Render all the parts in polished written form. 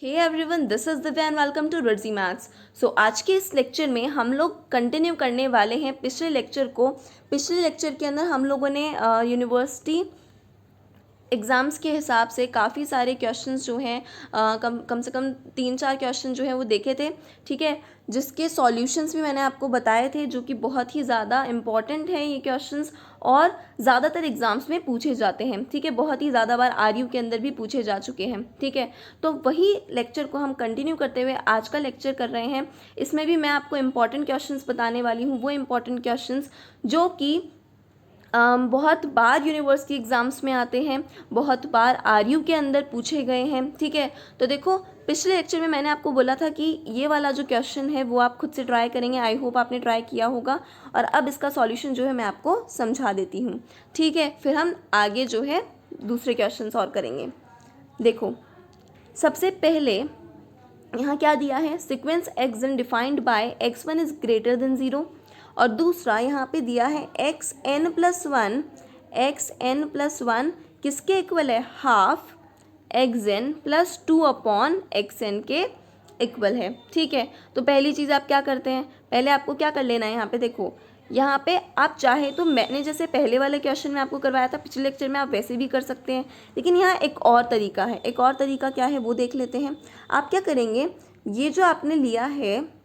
Hey everyone, this is Divya and welcome to रर्जी maths. So आज के इस लेक्चर में हम लोग कंटिन्यू करने वाले हैं पिछले लेक्चर को। पिछले लेक्चर के अंदर हम लोगों ने यूनिवर्सिटी एग्ज़ाम्स के हिसाब से काफ़ी सारे क्वेश्चंस जो हैं कम से कम 3-4 क्वेश्चन जो हैं वो देखे थे। ठीक है, जिसके सॉल्यूशंस भी मैंने आपको बताए थे, जो कि बहुत ही ज़्यादा इम्पॉर्टेंट हैं ये क्वेश्चंस और ज़्यादातर एग्ज़ाम्स में पूछे जाते हैं। ठीक है, बहुत ही ज़्यादा बार आरयू के अंदर भी पूछे जा चुके हैं। ठीक है, तो वही लेक्चर को हम कंटिन्यू करते हुए आज का लेक्चर कर रहे हैं। इसमें भी मैं आपको इम्पॉर्टेंट क्वेश्चंस बताने वाली हूँ, वो इम्पॉर्टेंट क्वेश्चंस जो कि बहुत बार यूनिवर्सिटी एग्ज़ाम्स में आते हैं, बहुत बार आरयू के अंदर पूछे गए हैं। ठीक है, तो देखो पिछले लेक्चर में मैंने आपको बोला था कि ये वाला जो क्वेश्चन है वो आप खुद से ट्राई करेंगे। आई होप आपने ट्राई किया होगा और अब इसका सॉल्यूशन जो है मैं आपको समझा देती हूँ। ठीक है, फिर हम आगे जो है दूसरे क्वेश्चंस और करेंगे। देखो, सबसे पहले यहाँ क्या दिया है, sequence x n defined by x1 is greater than 0 और दूसरा यहाँ पे दिया है xn+1 किसके इक्वल है, हाफ xn+2/xn के इक्वल है। ठीक है, तो पहली चीज़ आप क्या करते हैं, पहले आपको क्या कर लेना है, यहाँ पे देखो, यहाँ पे आप चाहे तो मैंने जैसे पहले वाले क्वेश्चन में आपको करवाया था पिछले लेक्चर में, आप वैसे भी कर सकते हैं, लेकिन यहाँ एक और तरीका है। एक और तरीका क्या है वो देख लेते हैं। आप क्या करेंगे, ये जो आपने लिया है,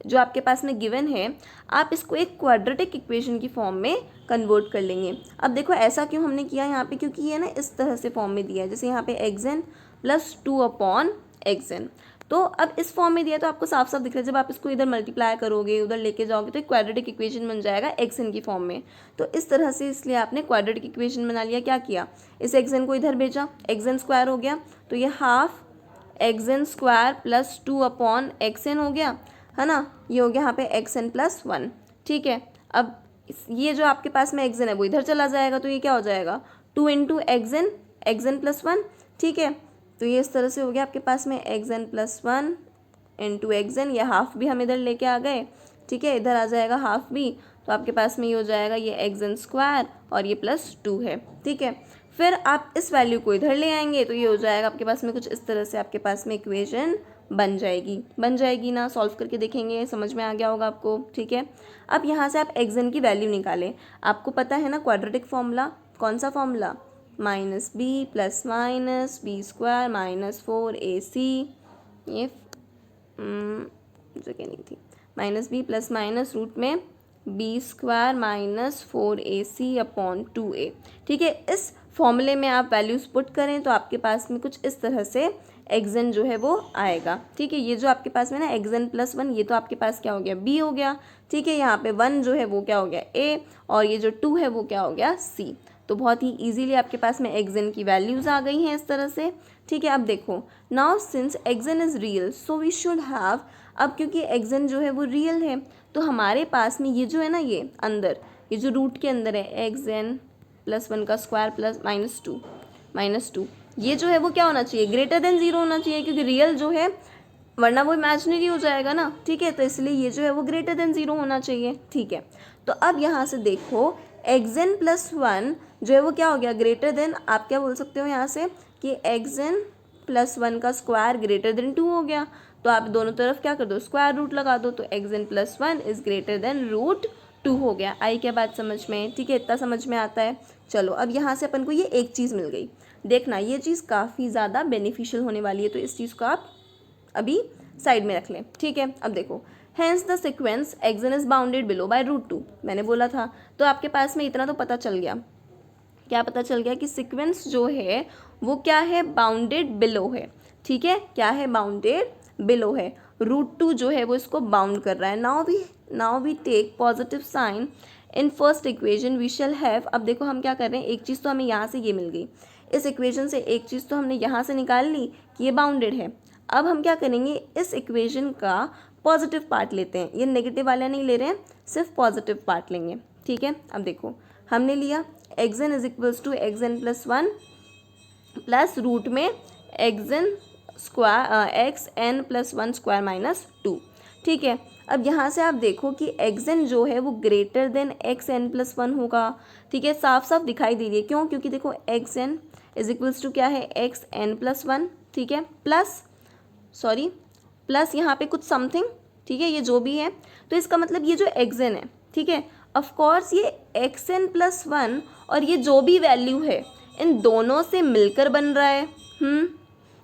जो आपके पास में गिवन है, आप इसको एक क्वाड्रेटिक इक्वेशन की फॉर्म में कन्वर्ट कर लेंगे। अब देखो ऐसा क्यों हमने किया यहाँ पे, क्योंकि ये ना इस तरह से फॉर्म में दिया है, जैसे यहाँ पे xn+2/xn, तो अब इस फॉर्म में दिया तो आपको साफ साफ दिख रहा है। जब आप इसको इधर मल्टीप्लाई करोगे, उधर लेके जाओगे, तो एक क्वाड्रेटिक इक्वेशन बन जाएगा xn की फॉर्म में। तो इस तरह से इसलिए आपने क्वाड्रेटिक इक्वेशन बना लिया। क्या किया, इस xn को इधर भेजा, xn² हो गया, तो ये हाफ xn² + 2/xn हो गया, है ना। ये हो गया यहाँ पे xn+1। ठीक है, अब ये जो आपके पास में xn है वो इधर चला जाएगा, तो ये क्या हो जाएगा, 2 × xn+1। ठीक है, तो ये इस तरह से हो गया आपके पास में xn+1 × xn, ये हाफ भी हम इधर लेके आ गए। ठीक है, इधर आ जाएगा हाफ भी, तो आपके पास में ये हो जाएगा ये xn² और ये +2 है। ठीक है, फिर आप इस वैल्यू को इधर ले आएंगे, तो ये हो जाएगा आपके पास में कुछ इस तरह से, आपके पास में इक्वेशन बन जाएगी ना। सॉल्व करके देखेंगे, समझ में आ गया होगा आपको। ठीक है, अब यहाँ से आप xn की वैल्यू निकालें। आपको पता है ना क्वाड्रेटिक फॉर्मूला, कौन सा फॉर्मूला, -b + -b² - 4ac, ये जगह नहीं थी, -b ± रूट में b² - 4ac/2a। ठीक है, इस फॉर्मूले में आप वैल्यूज़ पुट करें तो आपके पास में कुछ इस तरह से xn जो है वो आएगा। ठीक है, ये जो आपके पास में ना xn+1, ये तो आपके पास क्या हो गया, b हो गया। ठीक है, यहाँ पे 1 जो है वो क्या हो गया, a, और ये जो 2 है वो क्या हो गया, c। तो बहुत ही इजीली आपके पास में xn की वैल्यूज़ आ गई हैं इस तरह से। ठीक है, अब देखो, now since xn is real so we should have, अब क्योंकि xn जो है वो रियल है, तो हमारे पास में ये जो है ना, ये अंदर, ये जो रूट के अंदर है xn+1 का स्क्वायर +-2, ये जो है वो क्या होना चाहिए, ग्रेटर देन 0 होना चाहिए, क्योंकि रियल जो है, वरना वो इमेजिनरी हो जाएगा ना। ठीक है, तो इसलिए ये जो है वो ग्रेटर देन 0 होना चाहिए। ठीक है, तो अब यहाँ से देखो xn+1 जो है वो क्या हो गया, ग्रेटर देन, आप क्या बोल सकते हो यहाँ से कि xn+1 का स्क्वायर ग्रेटर देन 2 हो गया, तो आप दोनों तरफ क्या कर दो, स्क्वायर रूट लगा दो, तो xn+1 इज़ ग्रेटर देन √2 हो गया। आई क्या बात समझ में। ठीक है, इतना समझ में आता है। चलो, अब यहाँ से अपन को ये एक चीज़ मिल गई। देखना, ये चीज़ काफ़ी ज़्यादा बेनिफिशियल होने वाली है, तो इस चीज़ को आप अभी साइड में रख लें। ठीक है, अब देखो, hence the sequence xn is bounded below by √2, मैंने बोला था, तो आपके पास में इतना तो पता चल गया। क्या पता चल गया कि सीक्वेंस जो है वो क्या है, बाउंडेड बिलो है। ठीक है, क्या है, बाउंडेड बिलो है। √2 जो है वो इसको बाउंड कर रहा है। Now we take positive sign in first equation we shall have, अब देखो हम क्या कर रहे हैं, एक चीज़ तो हमें यहाँ से ये मिल गई, इस इक्वेशन से एक चीज़ तो हमने यहाँ से निकाल ली कि ये बाउंडेड है। अब हम क्या करेंगे, इस इक्वेशन का पॉजिटिव पार्ट लेते हैं, ये नेगेटिव वाला नहीं ले रहे हैं, सिर्फ पॉजिटिव पार्ट लेंगे। ठीक है, अब देखो हमने लिया xn is equals to xn+1 plus root में xn+1² - 2। ठीक है, अब यहाँ से आप देखो कि xn जो है वो ग्रेटर देन xn+1 होगा। ठीक है, साफ साफ दिखाई दे रही है, क्यों, क्योंकि देखो xn इज इक्वल्स टू क्या है, xn+1। ठीक है, प्लस सॉरी प्लस यहाँ पे कुछ समथिंग, ठीक है, ये जो भी है, तो इसका मतलब ये जो xn है, ठीक है, ऑफ कोर्स ये xn+1 और ये जो भी वैल्यू है इन दोनों से मिलकर बन रहा है,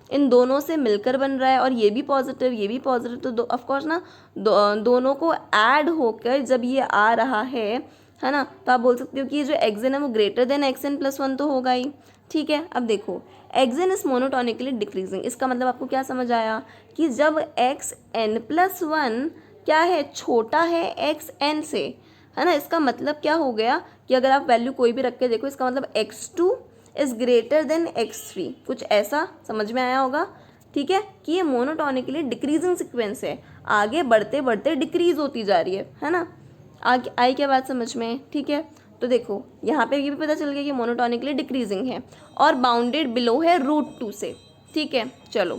इन दोनों से मिलकर बन रहा है, और ये भी पॉजिटिव ये भी पॉजिटिव, तो ऑफ कोर्स ना दोनों को ऐड होकर जब ये आ रहा है ना, तो आप बोल सकते हो कि ये जो xn है वो ग्रेटर देन xn+1 तो होगा ही, ठीक है। अब देखो xn इज मोनोटोनिकली डिक्रीजिंग, इसका मतलब आपको क्या समझ आया कि जब xn+1 क्या है, छोटा है xn से, है ना, इसका मतलब क्या हो गया कि अगर आप वैल्यू कोई भी रख के देखो, इसका मतलब x2 is greater then x3, कुछ ऐसा समझ में आया होगा, ठीक है, कि ये मोनोटोनिकली डिक्रीजिंग सीक्वेंस है, आगे बढ़ते बढ़ते डिक्रीज होती जा रही है ना। आगे आई क्या बात समझ में, ठीक है। तो देखो यहाँ पे ये भी पता चल गया कि मोनोटोनिकली डिक्रीजिंग है और बाउंडेड बिलो है √2 से, ठीक है। चलो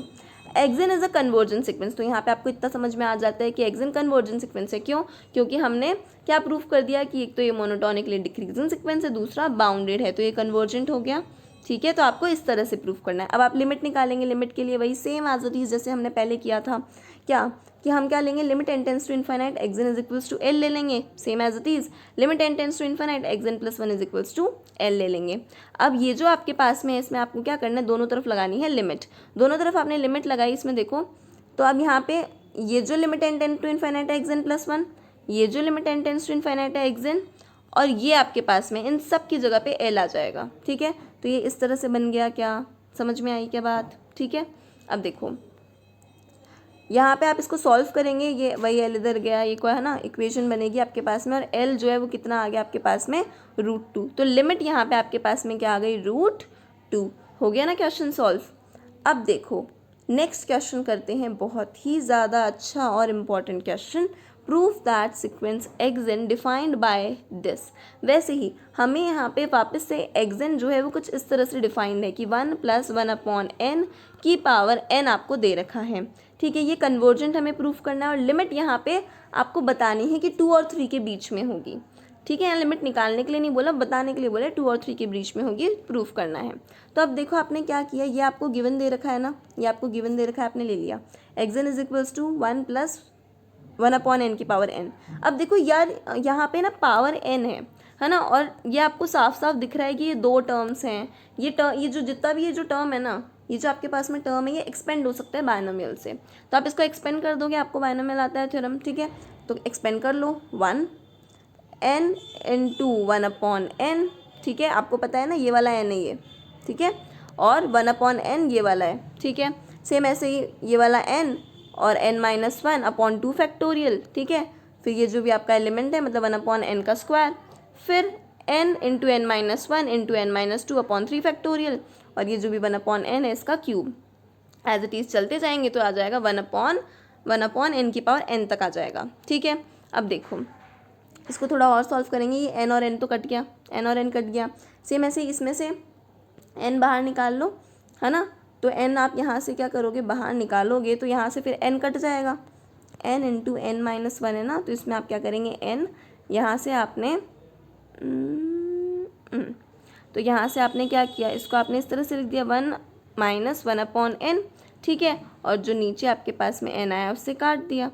xn is a convergent sequence, तो यहाँ पे आपको इतना समझ में आ जाता है कि xn कन्वर्जेंट सीक्वेंस है, क्यों, क्योंकि हमने क्या प्रूव कर दिया कि एक तो ये मोनोटोनिकली डिक्रीजिंग सीक्वेंस है, दूसरा बाउंडेड है, तो ये कन्वर्जेंट हो गया, ठीक है। तो आपको इस तरह से प्रूफ करना है। अब आप लिमिट निकालेंगे, लिमिट के लिए वही सेम एज इट इज जैसे हमने पहले किया था, क्या कि हम क्या लेंगे, limit n tends to infinite xn is equals to l ले लेंगे, same as it is, limit n tends to infinite xn+1 is equals to l ले लेंगे। अब ये जो आपके पास में है इसमें आपको क्या करना है, दोनों तरफ लगानी है लिमिट, दोनों तरफ आपने लिमिट लगाई इसमें देखो, तो अब यहाँ पे ये जो limit n tends to infinite है xn+1, ये जो limit n tends to infinite है xn, और ये आपके पास में इन सब की जगह पे l आ जाएगा, ठीक है। तो ये इस तरह से बन गया, क्या समझ में आई क्या बात, ठीक है। अब देखो यहाँ पे आप इसको सॉल्व करेंगे, ये वही l इधर गया, ये क्या है ना, इक्वेशन बनेगी आपके पास में, और l जो है वो कितना आ गया आपके पास में √2, तो लिमिट यहाँ पे आपके पास में क्या आ गई, √2, हो गया ना क्वेश्चन सॉल्व। अब देखो नेक्स्ट क्वेश्चन करते हैं, बहुत ही ज़्यादा अच्छा और important question, proof that sequence xn defined by this. वैसे ही हमें यहाँ पे वापस से xn जो है वो कुछ इस तरह से डिफाइंड है कि 1 + 1/n की पावर n आपको दे रखा है, ठीक है। ये कन्वर्जेंट हमें प्रूफ करना है, और लिमिट यहाँ पे आपको बतानी है कि 2 और 3 के बीच में होगी, ठीक है। यहाँ लिमिट निकालने के लिए नहीं बोला, बताने के लिए बोला 2 और 3 के बीच में होगी, प्रूफ करना है। तो अब देखो आपने क्या किया, ये आपको गिवन दे रखा है ना, ये आपको गिवन दे रखा है, आपने ले लिया xn is equals to 1 + 1/n की पावर n। अब देखो यार यहाँ पे ना पावर n है ना, और ये आपको साफ साफ दिख रहा है कि ये 2 टर्म्स हैं, ये जो जितना भी ये जो टर्म है ना, ये जो आपके पास में टर्म है ये एक्सपेंड हो सकता है बायनोमियल से, तो आप इसको एक्सपेंड कर दोगे, आपको बायनोमियल आता है थ्योरम, ठीक है। तो एक्सपेंड कर लो 1n × 1/n, ठीक है, आपको पता है ना ये वाला n है ये, ठीक है, और 1/n ये वाला है, ठीक है। सेम ऐसे ही ये वाला n और n-1/2 फैक्टोरियल, ठीक है। फिर ये जो भी आपका एलिमेंट है मतलब 1/n का स्क्वायर, फिर n × n-1 × n-2/3 फैक्टोरियल, और ये जो भी 1/n है इसका क्यूब, एज इट इज़ चलते जाएंगे तो आ जाएगा 1/n की पावर n तक आ जाएगा, ठीक है। अब देखो इसको थोड़ा और सॉल्व करेंगे, ये n और n तो कट गया, n और n कट गया, सेम ऐसे ही इसमें से n बाहर निकाल लो, है ना, तो n आप यहाँ से क्या करोगे, बाहर निकालोगे तो यहाँ से फिर n कट जाएगा, n × n-1 है ना, तो इसमें आप क्या करेंगे, n यहाँ से आपने तो यहाँ से आपने क्या किया, इसको आपने इस तरह से लिख दिया 1 - 1/n, ठीक है, और जो नीचे आपके पास में n आया उससे काट दिया,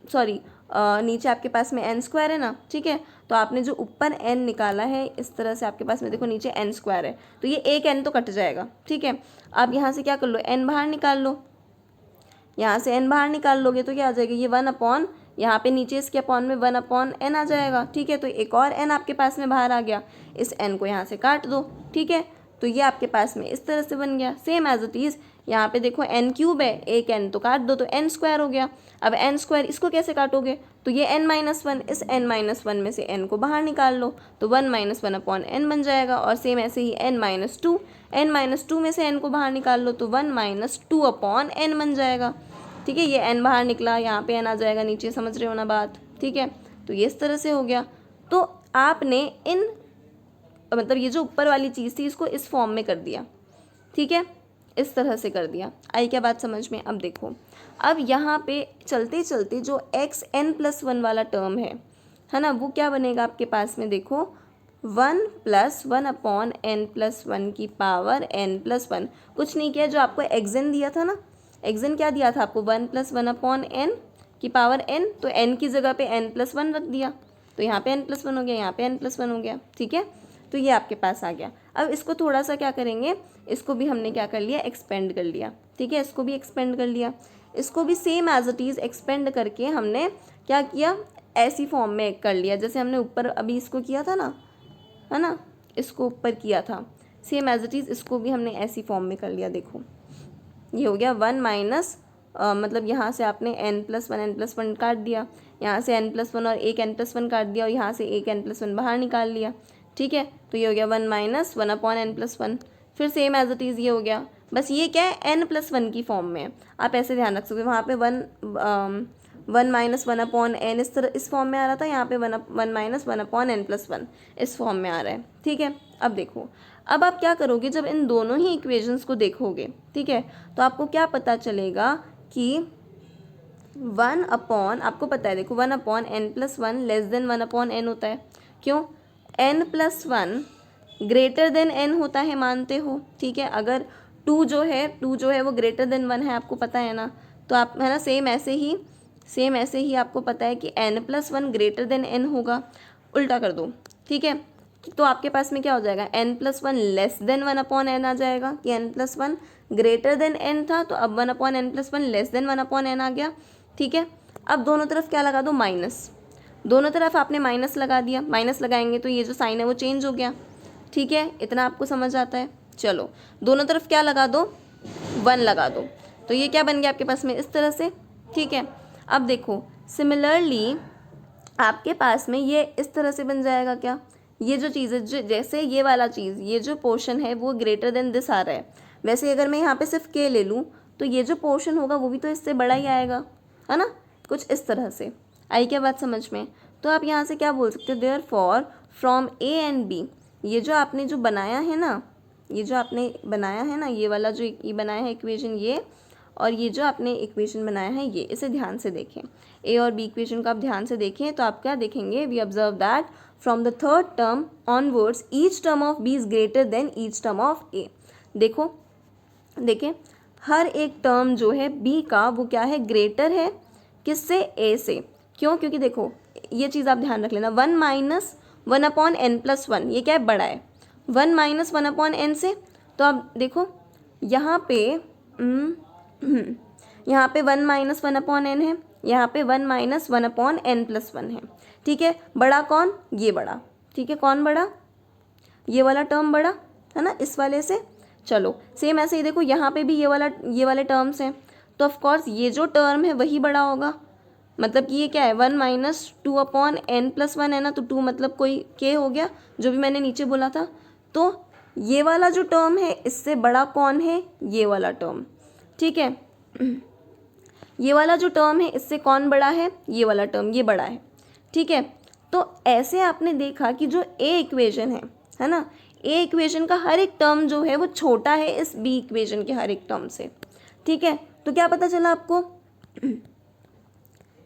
सॉरी नीचे आपके पास में n² है ना, ठीक है, तो आपने जो ऊपर n निकाला है इस तरह से आपके पास में देखो नीचे n² है, तो ये एक n तो कट जाएगा, ठीक है। आप यहाँ से क्या कर लो, n बाहर निकाल लो, यहाँ से n बाहर निकाल लोगे तो क्या आ जाएगा, ये 1/, यहाँ पे नीचे इसके अपॉन में 1/n आ जाएगा, ठीक है। तो एक और n आपके पास में बाहर आ गया, इस n को यहाँ से काट दो, ठीक है, तो ये आपके पास में इस तरह से बन गया, सेम एज इट इज़। यहाँ पे देखो n³ है, एक n तो काट दो तो n² हो गया। अब n² इसको कैसे काटोगे, तो ये n-1, इस n-1 में से n को बाहर निकाल लो तो 1 - 1/n बन जाएगा, और सेम ऐसे ही n-2, n-2 में से n को बाहर निकाल लो तो 1 - 2/n बन जाएगा, ठीक है। ये n बाहर निकला, यहाँ पे n आ जाएगा नीचे, समझ रहे हो ना बात, ठीक है। तो ये इस तरह से हो गया, तो आपने इन मतलब ये जो ऊपर वाली चीज़ थी इसको इस फॉर्म में कर दिया, ठीक है, इस तरह से कर दिया। आई क्या बात समझ में। अब देखो अब यहाँ पे चलते चलते जो xn+1 वाला टर्म है ना, वो क्या बनेगा आपके पास में, देखो 1 + 1/n+1 की पावर n+1, कुछ नहीं किया, जो आपको xn दिया था ना, एक्स एन क्या दिया था आपको, 1 + 1/n की पावर n, तो n की जगह पे n+1 रख दिया, तो यहाँ पे n+1 हो गया, यहाँ पे n+1 हो गया, ठीक है। तो ये आपके पास आ गया। अब इसको थोड़ा सा क्या करेंगे, इसको भी हमने क्या कर लिया, एक्सपेंड कर लिया, ठीक है। इसको भी एक्सपेंड कर लिया, इसको भी same as it is expand करके हमने क्या किया, ऐसी फॉर्म में कर लिया जैसे हमने ऊपर अभी इसको किया था ना, है ना, इसको ऊपर किया था, सेम एज इट इज़ इसको भी हमने ऐसी फॉर्म में कर लिया। देखो ये हो गया 1 माइनस मतलब यहाँ से आपने n+1 काट दिया, यहाँ से n+1 और एक n+1 काट दिया, और यहाँ से एक n+1 बाहर निकाल लिया, ठीक है। तो ये हो गया 1 - 1/n+1, फिर सेम एज इट इज़ ये हो गया। बस ये क्या है, n+1 की फॉर्म में है, आप ऐसे ध्यान रख सकते हो। वहाँ पे 1 - 1/n इस तरह इस फॉर्म में आ रहा था, यहाँ पे 1 - 1/n+1 इस फॉर्म में आ रहा है, ठीक है। अब देखो, अब आप क्या करोगे, जब इन दोनों ही इक्वेशंस को देखोगे, ठीक है, तो आपको क्या पता चलेगा कि आपको पता है, देखो 1/n+1 < 1/n होता है। क्यों, n+1 > n होता है, मानते हो, ठीक है। अगर 2 जो है वो > 1 है, आपको पता है ना, तो आप है ना, सेम ऐसे ही आपको पता है कि n+1 > n होगा, उल्टा कर दो, ठीक है। तो आपके पास में क्या हो जाएगा, n+1 < 1/n आ जाएगा, कि n+1 > n था, तो अब 1/n+1 < 1/n आ गया, ठीक है। अब दोनों तरफ क्या लगा दो, माइनस, दोनों तरफ आपने माइनस लगा दिया, माइनस लगाएंगे तो ये जो साइन है वो चेंज हो गया, ठीक है। इतना आपको समझ आता है। चलो दोनों तरफ क्या लगा दो, 1 लगा दो, तो ये क्या बन गया आपके पास में, इस तरह से, ठीक है। अब देखो सिमिलरली आपके पास में ये इस तरह से बन जाएगा, क्या, ये जो चीज़ है, जो जैसे ये वाला चीज़, ये जो पोर्शन है वो > दिस आ रहा है, वैसे अगर मैं यहाँ पे सिर्फ k ले लूँ तो ये जो पोर्शन होगा वो भी तो इससे बड़ा ही आएगा, है ना, कुछ इस तरह से। आई क्या बात समझ में। तो आप यहाँ से क्या बोल सकते हो, therefore from a and b, ये जो आपने जो बनाया है ना, ये वाला जो ये बनाया है इक्वेशन, ये और ये जो आपने इक्वेशन बनाया है, ये इसे ध्यान से देखें, ए और बी इक्वेशन को आप ध्यान से देखें, तो आप क्या देखेंगे, we observe that from the third term onwards each term of B is > each term of A. देखें हर एक टर्म जो है बी का वो क्या है, ग्रेटर है किससे, ए से। क्यों, क्योंकि देखो ये चीज़ आप ध्यान रख लेना, 1 - 1/n+1 ये क्या है, बड़ा है 1 - 1/n से। तो आप देखो यहाँ पे 1 - 1/n है, यहाँ पे 1 - 1/n+1 है, ठीक है। बड़ा कौन, ये बड़ा, ठीक है। कौन बड़ा, ये वाला टर्म बड़ा है ना, इस वाले से। चलो सेम ऐसे ही देखो यहाँ पे भी ये वाले टर्म्स हैं, तो ऑफ कोर्स ये जो टर्म है वही बड़ा होगा, मतलब कि ये क्या है, 1 - 2/n+1 है ना, तो 2 मतलब कोई k हो गया, जो भी मैंने नीचे बोला था। तो ये वाला जो टर्म है इससे बड़ा कौन है, ये वाला टर्म, ठीक है। ये वाला जो टर्म है इससे कौन बड़ा है, ये वाला टर्म, ये बड़ा है, ठीक है। तो ऐसे आपने देखा कि जो ए इक्वेशन है ना, ए इक्वेशन का हर एक टर्म जो है वो छोटा है इस बी इक्वेशन के हर एक टर्म से, ठीक है। तो क्या पता चला आपको,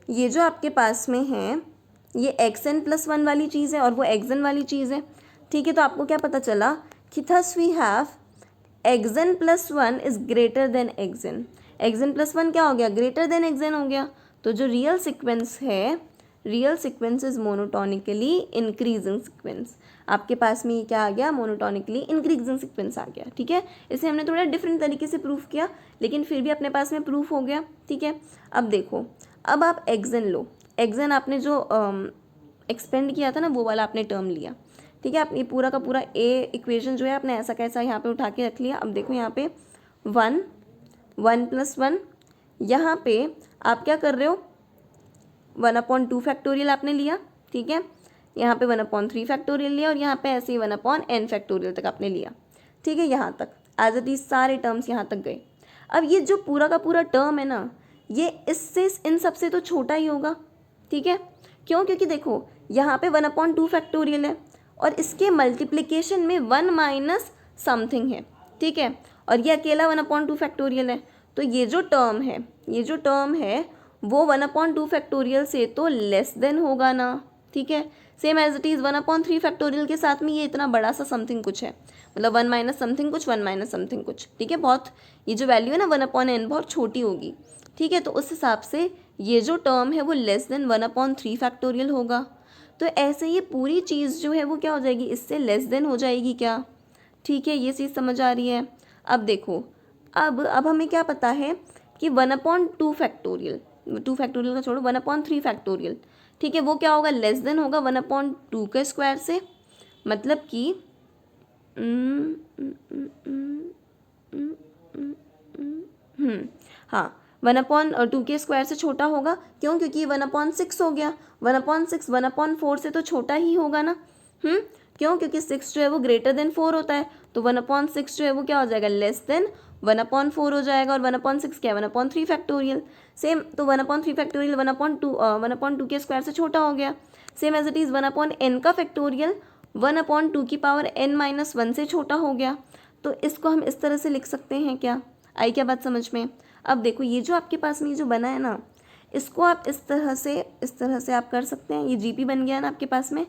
ये जो आपके पास में है ये xn+1 वाली चीज़ है और वो xn वाली चीज़ है, ठीक है। तो आपको क्या पता चला कि thus we have xn+1 is > xn, xn+1 क्या हो गया, > xn हो गया। तो जो रियल सीक्वेंस है, real sequence is monotonically increasing sequence, आपके पास में ये क्या आ गया, मोनोटोनिकली इंक्रीजिंग सीक्वेंस आ गया, ठीक है। इसे हमने थोड़ा डिफरेंट तरीके से प्रूफ किया, लेकिन फिर भी अपने पास में प्रूफ हो गया, ठीक है। अब देखो, अब आप xn लो, xn आपने जो एक्सपेंड किया था ना वो वाला आपने टर्म लिया, ठीक है। आप ये पूरा का पूरा ए इक्वेशन जो है आपने ऐसा कैसा यहाँ पे उठा के रख लिया। अब देखो यहाँ पे 1 1+1, यहाँ पे आप क्या कर रहे हो, 1/2 फैक्टोरियल आपने लिया, ठीक है। यहाँ पे 1/3 फैक्टोरियल लिया, और यहाँ पे ऐसे ही 1/n फैक्टोरियल तक आपने लिया, ठीक है। यहाँ तक एज इट इज सारे टर्म्स यहाँ तक गए। अब ये जो पूरा का पूरा टर्म है ना, ये इससे इन सब से तो छोटा ही होगा, ठीक है। क्यों, क्योंकि देखो यहाँ पे 1/2 फैक्टोरियल है और इसके मल्टीप्लिकेशन में 1 माइनस समथिंग है, ठीक है, और ये अकेला 1/2 फैक्टोरियल है। तो ये जो टर्म है वो 1/2 फैक्टोरियल से तो लेस देन होगा ना, ठीक है। Same as it is 1/3 factorial के साथ में ये इतना बड़ा सा समथिंग कुछ है, मतलब 1 माइनस समथिंग कुछ, 1 माइनस समथिंग कुछ, ठीक है। बहुत ये जो वैल्यू है ना 1/n बहुत छोटी होगी, ठीक है। तो उस हिसाब से ये जो टर्म है वो लेस देन 1/3 फैक्टोरियल होगा। तो ऐसे ये पूरी चीज़ जो है वो क्या हो जाएगी, इससे लेस देन हो जाएगी क्या, ठीक है। ये चीज़ समझ आ रही है। अब देखो, अब हमें क्या पता है कि 1/2 फैक्टोरियल, 2 फैक्टोरियल का छोड़ो, 1/3 फैक्टोरियल, ठीक है, वो क्या होगा, लेस देन होगा 1/2 के स्क्वायर से। मतलब कि हाँ, 1/2 के स्क्वायर से छोटा होगा। क्यों? क्योंकि ये 1/6 हो गया। 1/6 1/4 से तो छोटा ही होगा ना। क्यों? क्योंकि 6 जो है वो ग्रेटर देन 4 होता है, तो 1/6 जो है वो क्या हो जाएगा, लेस देन 1/4 हो जाएगा। और 1/6 क्या है, 1/3 फैक्टोरियल। सेम, तो 1/3 फैक्टोरियल 1/2 के स्क्वायर से छोटा हो गया। Same as it is 1/n का फैक्टोरियल 1/2 की पावर n-1 से छोटा हो गया। तो इसको हम इस तरह से लिख सकते हैं क्या? आई क्या बात समझ में? अब देखो, ये जो आपके पास में ये जो बना है ना, इसको आप इस तरह से आप कर सकते हैं। ये जीपी बन गया ना आपके पास में,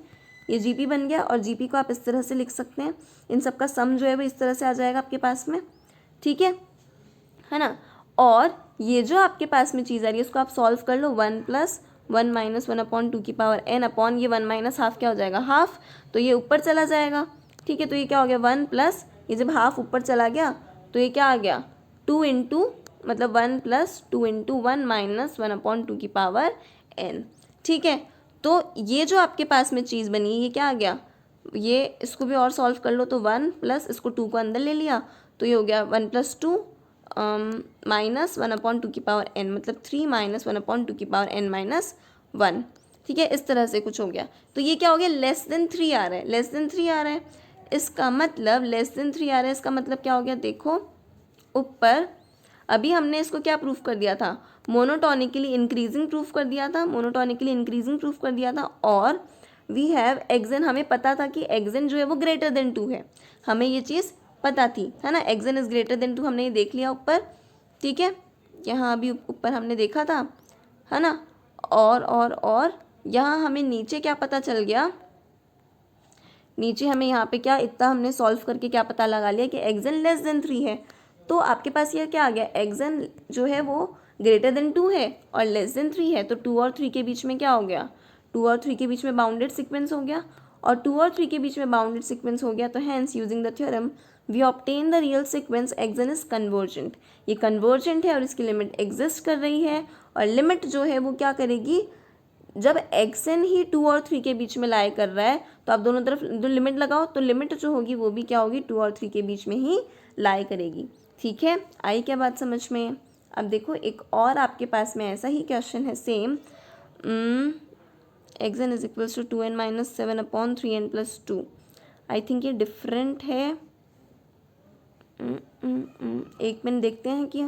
ये जीपी बन गया, और जीपी को आप इस तरह से लिख सकते हैं। इन सब का सम जो है वो इस तरह से आ जाएगा आपके पास में, ठीक है ना। और ये जो आपके पास में चीज़ आ रही है इसको आप सॉल्व कर लो। 1 + 1 - 1/2 की पावर n अपॉन ये 1 - हाफ क्या हो जाएगा, हाफ, तो ये ऊपर चला जाएगा, ठीक है। तो ये क्या हो गया, 1 + ये जब हाफ ऊपर चला गया तो ये क्या आ गया, 2 इंटू, मतलब 1 + 2 इंटू 1 - 1/2 की पावर n, ठीक है। तो ये जो आपके पास में चीज़ बनी ये क्या आ गया, ये इसको भी और सॉल्व कर लो। तो 1 + इसको 2 को अंदर ले लिया, तो ये हो गया 1 + 2 - 1/2 की पावर n, मतलब 3 - 1/2 की पावर n-1, ठीक है। इस तरह से कुछ हो गया। तो ये क्या हो गया, लेस देन 3 आ रहा है, लेस देन 3 आ रहा है। इसका मतलब लेस देन 3 आ रहा है, इसका मतलब क्या हो गया, देखो ऊपर अभी हमने इसको क्या प्रूफ कर दिया था, मोनोटोनिकली इंक्रीजिंग प्रूफ कर दिया था, मोनोटोनिकली इंक्रीजिंग प्रूफ कर दिया था। और वी हैव एक्सन, हमें पता था कि एक्सन जो है वो ग्रेटर देन 2 है, हमें ये चीज़ पता थी, है ना। एक्सन इज़ ग्रेटर देन 2 हमने ये देख लिया ऊपर, ठीक है। यहाँ अभी ऊपर हमने देखा था, है ना। और यहाँ हमें नीचे क्या पता चल गया, नीचे हमें यहाँ पे क्या इतना हमने सॉल्व करके क्या पता लगा लिया कि एक्सन लेस देन 3 है। तो आपके पास ये क्या आ गया, एक्सन जो है वो ग्रेटर देन 2 है और लेस देन 3 है। तो 2 और 3 के बीच में क्या हो गया, 2 और 3 के बीच में बाउंडेड सीक्वेंस हो गया, और 2 और 3 के बीच में बाउंडेड सीक्वेंस हो गया। तो hence using the theorem we obtain the real sequence x n is convergent. ये कन्वर्जेंट है और इसकी लिमिट एग्जिस्ट कर रही है, और लिमिट जो है वो क्या करेगी, जब एक्सन ही 2 और 3 के बीच में लाई कर रहा है तो आप दोनों तरफ जो लिमिट लगाओ, तो लिमिट जो होगी वो भी क्या होगी, 2 और 3 के बीच में ही लाई करेगी, ठीक है। आई क्या बात समझ में? अब देखो एक और आपके पास में ऐसा ही क्वेश्चन है same, x n is equals to 2n - 7 / 3n + 2। I think ये डिफरेंट है। एक मिनट देखते हैं कि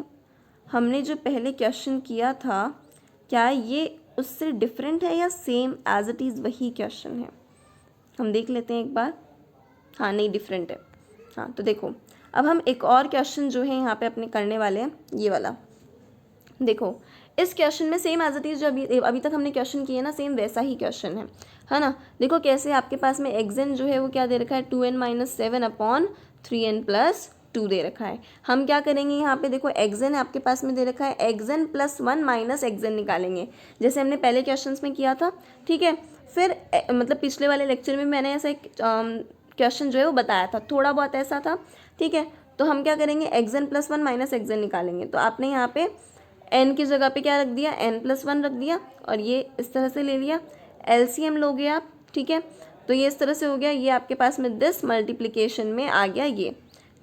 हमने जो पहले क्वेश्चन किया था क्या ये उससे डिफरेंट है या सेम एज इट इज़ वही क्वेश्चन है, हम देख लेते हैं एक बार। हाँ नहीं, डिफरेंट है। हाँ तो देखो, अब हम एक और क्वेश्चन जो है यहाँ पे अपने करने वाले हैं, ये वाला। देखो इस क्वेश्चन में सेम एज इट इज़ जो अभी तक हमने क्वेश्चन किए ना, सेम वैसा ही क्वेश्चन है ना। देखो कैसे आपके पास में एक्सन जो है वो क्या दे रखा है, 2n - 7 / 3n + 2 दे रखा है। हम क्या करेंगे यहाँ पे, देखो एक्सन आपके पास में दे रखा है, एक्सन + 1 - एक्सन निकालेंगे, जैसे हमने पहले क्वेश्चंस में किया था, ठीक है। फिर मतलब पिछले वाले लेक्चर में मैंने ऐसा एक क्वेश्चन जो है वो बताया था, थोड़ा बहुत ऐसा था, ठीक है। तो हम क्या करेंगे, एक्सन + 1 - एक्सन निकालेंगे। तो आपने यहाँ पे n की जगह पे क्या रख दिया, n + 1 रख दिया, और ये इस तरह से ले लिया, LCM लोगे आप, ठीक है। तो ये इस तरह से हो गया, ये आपके पास में दिस मल्टीप्लिकेशन में आ गया ये,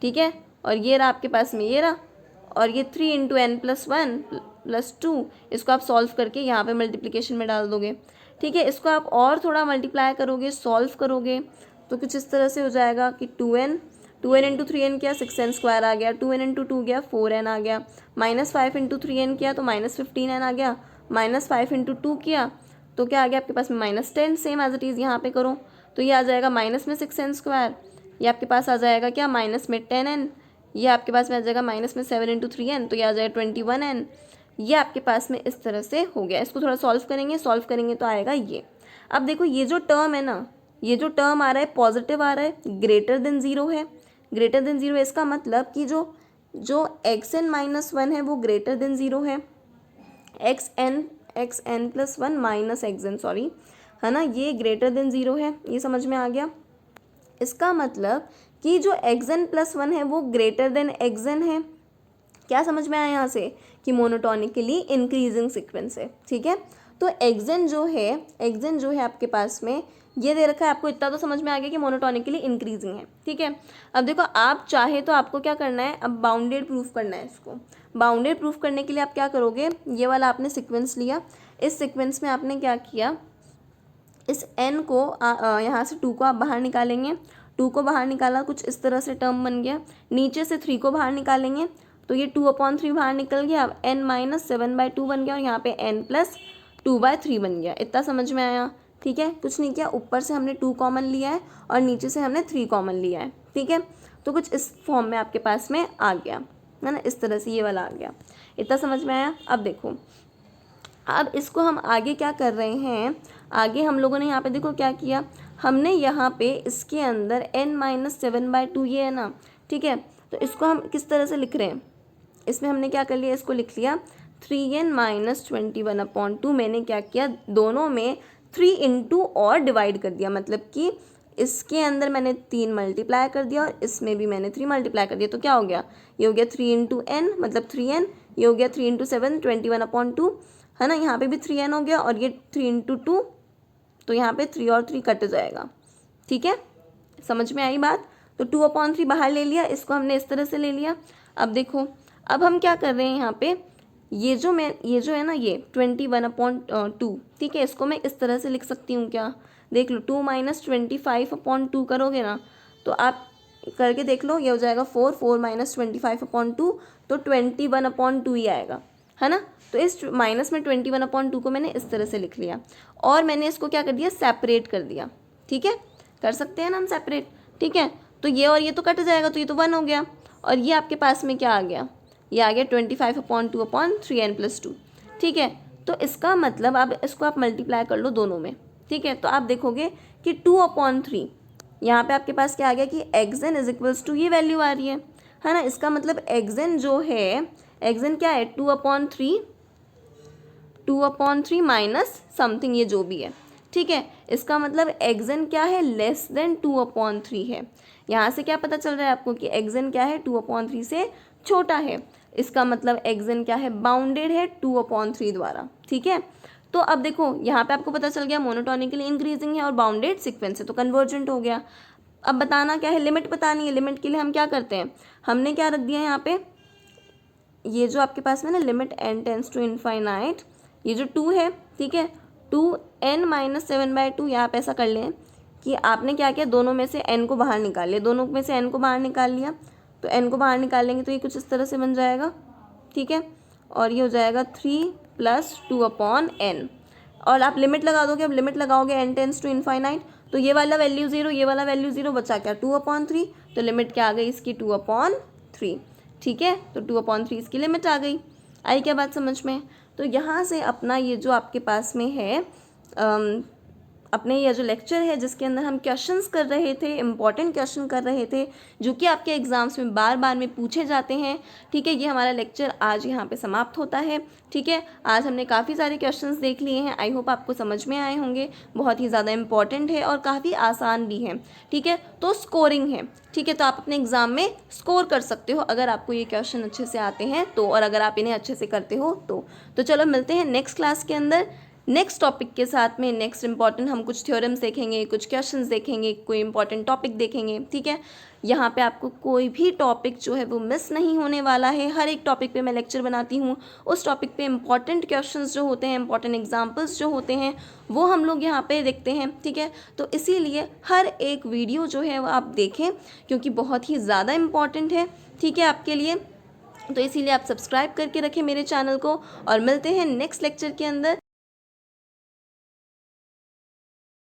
ठीक है। और ये रहा आपके पास में, ये रहा, और ये 3 × n + 1 + 2, इसको आप सॉल्व करके यहाँ पे मल्टीप्लिकेशन में डाल दोगे, ठीक है। इसको आप और थोड़ा मल्टीप्लाई करोगे, सॉल्व करोगे, तो कुछ इस तरह से हो जाएगा कि 2n × 3n किया, 6n² आ गया, 2n × 2 गया, 4n आ गया, -5 × 3n किया तो -15n आ गया, -5 × 2 किया तो क्या आ गया आपके पास में -10। सेम एज इट इज़ यहाँ पे करो तो ये आ जाएगा माइनस में 6n², ये आपके पास आ जाएगा क्या, माइनस में 10n, ये आपके पास में आ जाएगा माइनस में 7 × 3n, तो ये आ जाएगा 21n। ये आपके पास में इस तरह से हो गया। इसको थोड़ा सॉल्व करेंगे तो आएगा ये। अब देखो ये जो टर्म है ना, ये जो टर्म आ रहा है पॉजिटिव आ रहा है, ग्रेटर देन ज़ीरो है, ग्रेटर देन ज़ीरो, इसका मतलब कि जो xn-1 है वो ग्रेटर देन ज़ीरो है, xn+1 माइनस xn, सॉरी, है ना, ये ग्रेटर देन ज़ीरो है, ये समझ में आ गया। इसका मतलब कि जो xn+1 है वो ग्रेटर देन xn है। क्या समझ में आया यहाँ से कि मोनोटोनिकली इंक्रीजिंग सीक्वेंस है, ठीक है। तो xn जो है आपके पास में ये दे रखा है, आपको इतना तो समझ में आ गया कि मोनोटोनिकली इंक्रीजिंग है, ठीक है। अब देखो आप चाहे तो आपको क्या करना है, अब बाउंडेड प्रूफ करना है इसको। बाउंडेड प्रूफ करने के लिए आप क्या करोगे, ये वाला आपने सीक्वेंस लिया, इस सीक्वेंस में आपने क्या किया, इस n को यहाँ से 2 को आप बाहर निकालेंगे, 2 को बाहर निकाला, कुछ इस तरह से टर्म बन गया। नीचे से 3 को बाहर निकालेंगे तो ये 2/3 बाहर निकल गया, अब n-7/2 बन गया और यहाँ पे n+2/3 बन गया। इतना समझ में आया, ठीक है। कुछ नहीं किया, ऊपर से हमने 2 कॉमन लिया है और नीचे से हमने 3 कॉमन लिया है, ठीक है। तो कुछ इस फॉर्म में आपके पास में आ गया, है ना, इस तरह से ये वाला आ गया। इतना समझ में आया। अब देखो, अब इसको हम आगे क्या कर रहे हैं, आगे हम लोगों ने यहाँ पे देखो क्या किया, हमने यहाँ पे इसके अंदर n-7/2 ये है ना, ठीक है। तो इसको हम किस तरह से लिख रहे हैं, इसमें हमने क्या कर लिया, इसको लिख लिया 3n-21/2। मैंने क्या किया, दोनों में 3 इंटू और डिवाइड कर दिया, मतलब कि इसके अंदर मैंने 3 मल्टीप्लाई कर दिया और इसमें भी मैंने 3 मल्टीप्लाई कर दिया। तो क्या हो गया, ये हो गया 3 इंटू n मतलब 3n, ये हो गया 3 इंटू 7 21/2, है ना, यहाँ पे भी 3n हो गया और ये 3 इंटू 2, तो यहाँ पे 3 और 3 कट जाएगा, ठीक है। समझ में आई बात। तो 2/3 बाहर ले लिया, इसको हमने इस तरह से ले लिया। अब देखो, अब हम क्या कर रहे हैं यहाँ पे, ये जो है ना, ये 21/2, ठीक है, इसको मैं इस तरह से लिख सकती हूँ क्या, देख लो, 2 - 25/2 करोगे ना, तो आप करके देख लो, ये हो जाएगा 4 - 25/2, तो 21/2 ही आएगा, है ना। तो इस माइनस में 21/2 को मैंने इस तरह से लिख लिया और मैंने इसको क्या कर दिया, सेपरेट कर दिया, ठीक है। कर सकते हैं ना हम सेपरेट, ठीक है। तो ये और ये तो कट जाएगा, तो ये तो 1 हो गया और ये आपके पास में क्या आ गया, ये आ गया 25/2/3n+2, ठीक है। तो इसका मतलब अब इसको आप मल्टीप्लाई कर लो दोनों में, ठीक है। तो आप देखोगे कि 2/3 यहाँ पे आपके पास क्या आ गया कि xn = ये वैल्यू आ रही है ना। इसका मतलब xn जो है, xn क्या है, 2/3 माइनस समथिंग, ये जो भी है, ठीक है। इसका मतलब xn क्या है, लेस देन 2/3 है। यहाँ से क्या पता चल रहा है आपको कि xn क्या है, 2/3 से छोटा है। इसका मतलब xn क्या है, बाउंडेड है 2/3 द्वारा, ठीक है। तो अब देखो यहाँ पे आपको पता चल गया मोनोटोनिकली इंक्रीजिंग है और बाउंडेड सीक्वेंस है, तो कन्वर्जेंट हो गया। अब बताना क्या है, लिमिट बतानी है। लिमिट के लिए हम क्या करते हैं, हमने क्या रख दिया यहाँ पे, ये जो आपके पास में ना limit n tends to infinite, ये जो 2 है, ठीक है, 2n-7/2, यहाँ पे ऐसा कर लें कि आपने क्या किया, दोनों में से n को बाहर निकाल लिया, दोनों में से n को बाहर निकाल लिया, तो n को बाहर निकालेंगे तो ये कुछ इस तरह से बन जाएगा, ठीक है। और ये हो जाएगा 3 + 2/n और आप लिमिट लगा दोगे। अब लिमिट लगाओगे n टेंड्स टू इनफाइनाइट, तो ये वाला वैल्यू 0, ये वाला वैल्यू 0, बचा क्या 2/3, तो लिमिट क्या आ गई इसकी 2/3, ठीक है। तो 2/3 इसकी लिमिट आ गई। आई क्या बात समझ में। तो यहाँ से अपना ये जो आपके पास में है अपने ये जो लेक्चर है जिसके अंदर हम क्वेश्चंस कर रहे थे, इंपॉर्टेंट क्वेश्चन कर रहे थे जो कि आपके एग्जाम्स में बार बार में पूछे जाते हैं, ठीक है। ये हमारा लेक्चर आज यहाँ पे समाप्त होता है, ठीक है। आज हमने काफ़ी सारे क्वेश्चंस देख लिए हैं, आई होप आपको समझ में आए होंगे। बहुत ही ज़्यादा इंपॉर्टेंट है और काफ़ी आसान भी है, ठीक है। तो स्कोरिंग है, ठीक है, तो आप अपने एग्ज़ाम में स्कोर कर सकते हो अगर आपको ये क्वेश्चन अच्छे से आते हैं तो, और अगर आप इन्हें अच्छे से करते हो तो चलो मिलते हैं नेक्स्ट क्लास के अंदर नेक्स्ट टॉपिक के साथ में। नेक्स्ट इंपॉर्टेंट हम कुछ थ्योरम्स देखेंगे, कुछ क्वेश्चंस देखेंगे, कोई इंपॉर्टेंट टॉपिक देखेंगे, ठीक है। यहाँ पे आपको कोई भी टॉपिक जो है वो मिस नहीं होने वाला है। हर एक टॉपिक पे मैं लेक्चर बनाती हूँ, उस टॉपिक पे इंपॉर्टेंट क्वेश्चंस जो होते हैं, इंपॉर्टेंट एग्जांपल्स जो होते हैं वो हम लोग यहाँ पे देखते हैं, ठीक है। तो इसीलिए हर एक वीडियो जो है वो आप देखें क्योंकि बहुत ही ज़्यादा इम्पॉर्टेंट है, ठीक है, आपके लिए। तो इसीलिए आप सब्सक्राइब करके रखें मेरे चैनल को और मिलते हैं नेक्स्ट लेक्चर के अंदर।